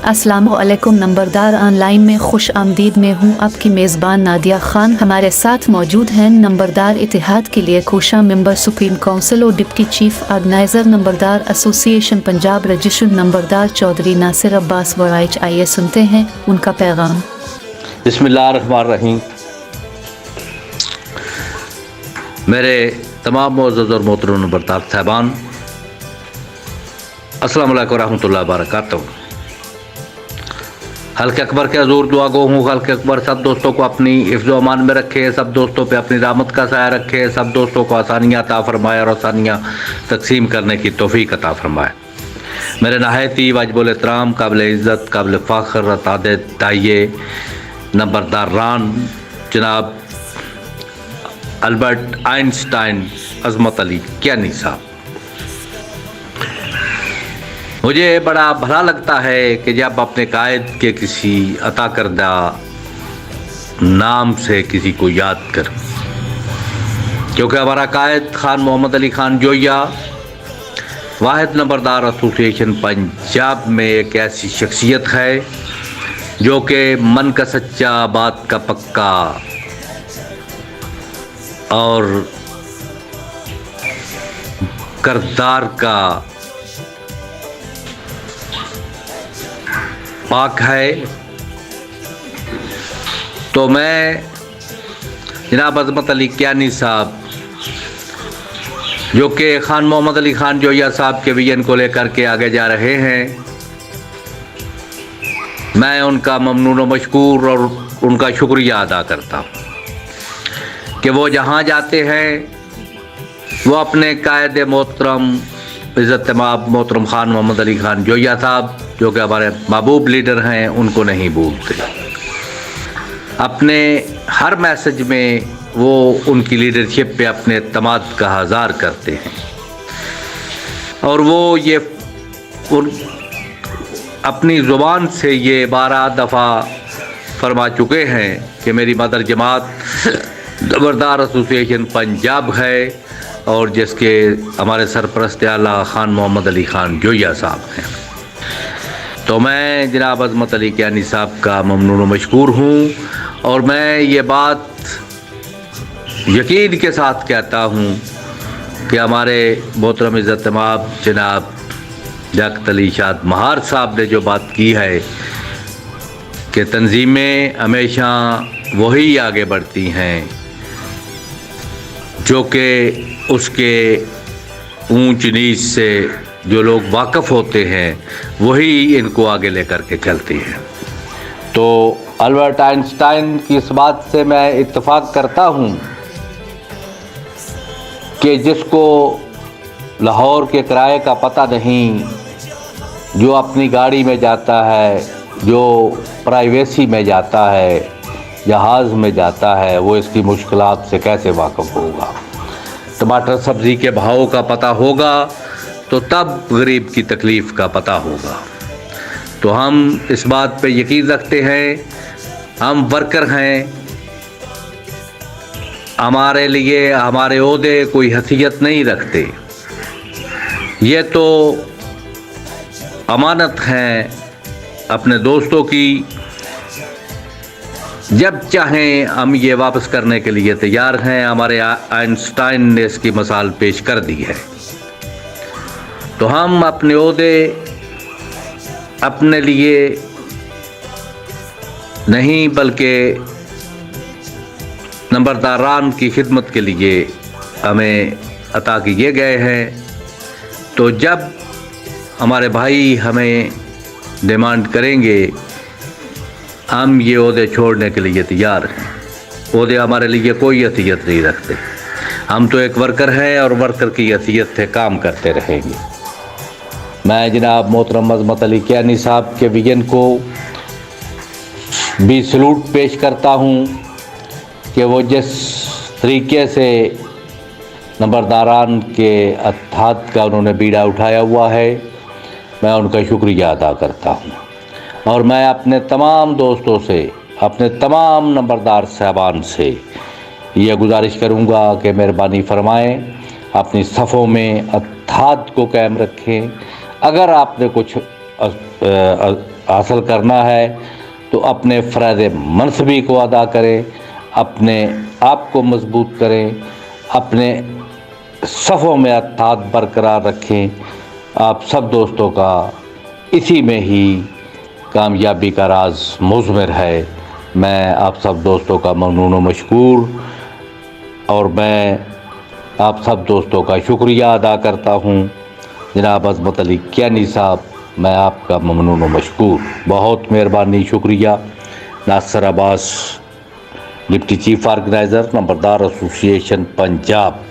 अस्सलामु अलैकुम। नंबरदार ऑनलाइन में खुश आमदीद में हूँ आपकी मेज़बान नादिया खान। हमारे साथ मौजूद हैं नंबरदार इतिहाद के लिए कोषा मेंबर सुप्रीम काउंसिल और डिप्टी चीफ ऑर्गेनाइजर नंबरदार एसोसिएशन पंजाब रजिस्टर्ड नंबरदार चौधरी नासिर अब्बास वराइच। आइए सुनते हैं उनका पैगाम। बिस्मिल्लाहिर्रहमानिर्रहीम। मेरे तमाम मोअज़्ज़ज़ और मोहतरम नंबरदार साहबान, अस्सलामु अलैकुम रहमतुल्लाहि व बरकातहू। हल्के अकबर के हज़ूर दुआ गो हूँ। हल्के अकबर सब दोस्तों को अपनी हिफ्ज़ व अमान में रखे, सब दोस्तों पे अपनी रहमत का साया रखे, सब दोस्तों को आसानियाँ अता फरमाए और आसानियाँ तकसीम करने की तौफ़ीक अता फरमाए। मेरे नहायती वाजिबुल एहतराम, काबिल इज़्ज़त, काबिल फ़ख्र ताइये नंबरदार रान जनाब अल्बर्ट आइंस्टाइन अज़मत अली कियानी साहब, मुझे बड़ा भला लगता है कि जब अपने कायद के किसी अता करदा नाम से किसी को याद कर, क्योंकि हमारा कायद खान मोहम्मद अली खान जोया वाहिद नंबरदार एसोसिएशन पंजाब में एक ऐसी शख्सियत है जो कि मन का सच्चा, बात का पक्का और किरदार का पाक है। तो मैं जनाब अज़मत अली कियानी साहब, जो कि खान मोहम्मद अली खान जोया साहब के विजन को लेकर के आगे जा रहे हैं, मैं उनका ममनून व मशकूर और उनका शुक्रिया अदा करता हूँ कि वो जहाँ जाते हैं वो अपने कायद मोहतरम इज़्ज़त माब मोहतरम खान मोहम्मद अली खान जोया साहब, जो कि हमारे महबूब लीडर हैं, उनको नहीं भूलते। अपने हर मैसेज में वो उनकी लीडरशिप पे अपने एतमाद का इज़हार करते हैं और वो ये अपनी ज़ुबान से ये 12 दफ़ा फरमा चुके हैं कि मेरी मदर जमात नंबरदार एसोसिएशन पंजाब है और जिसके हमारे सरपरस्त आला खान मोहम्मद अली खान जोया साहब हैं। तो मैं जनाब अज़मत अली कियानी साहब का ममनून व मशकूर हूँ और मैं ये बात यकीन के साथ कहता हूँ कि हमारे मोहतरम इज़्ज़त माब जनाब लियाक़त अली शाद महार साहब ने जो बात की है कि तंजीमें हमेशा वही आगे बढ़ती हैं जो कि उसके ऊंच नीच से जो लोग वाकिफ़ होते हैं वही इनको आगे लेकर के चलती हैं। तो अल्बर्ट आइंस्टाइन की इस बात से मैं इत्तेफाक करता हूँ कि जिसको लाहौर के किराए का पता नहीं, जो अपनी गाड़ी में जाता है, जो प्राइवेसी में जाता है, जहाज़ में जाता है, वो इसकी मुश्किलात से कैसे वाकिफ़ होगा। टमाटर सब्ज़ी के भाव का पता होगा तो तब गरीब की तकलीफ़ का पता होगा। तो हम इस बात पे यकीन रखते हैं, हम वर्कर हैं, हमारे लिए हमारे ओहदे कोई हैसियत नहीं रखते, ये तो अमानत हैं अपने दोस्तों की। जब चाहें हम ये वापस करने के लिए तैयार हैं। हमारे आइंस्टाइन ने इसकी मिसाल पेश कर दी है। तो हम अपने ओहदे अपने लिए नहीं बल्कि नंबरदारान की खिदमत के लिए हमें अता किए गए हैं। तो जब हमारे भाई हमें डिमांड करेंगे, हम ये ओहदे छोड़ने के लिए तैयार हैं। ओहदे हमारे लिए कोई हैसियत नहीं रखते, हम तो एक वर्कर हैं और वर्कर की हैसियत से काम करते रहेंगे। मैं जनाब मोहतरम अज़मत अली कियानी साहब के विजन को भी सलूट पेश करता हूँ कि वो जिस तरीके से नंबरदारान के अत्थात का उन्होंने बीड़ा उठाया हुआ है, मैं उनका शुक्रिया अदा करता हूँ। और मैं अपने तमाम दोस्तों से, अपने तमाम नंबरदार साहबान से यह गुजारिश करूँगा कि मेहरबानी फरमाएं اپنی صفوں میں اتحاد کو قائم رکھیں. اگر آپ نے کچھ حاصل کرنا ہے تو اپنے فرائض منصبی کو ادا کریں, اپنے آپ کو مضبوط کریں, اپنے صفوں میں اتحاد برقرار رکھیں. آپ سب دوستوں کا اسی میں ہی کامیابی کا راز مضمر ہے. میں آپ سب دوستوں کا ممنون و مشکور, اور میں آپ سب دوستوں کا شکریہ ادا کرتا ہوں. جناب عظمت علی کیانی صاحب, میں آپ کا ممنون و مشکور. بہت مہربانی, شکریہ. ناصر عباس, ڈپٹی چیف آرگنائزر نمبردار ایسوسی ایشن پنجاب.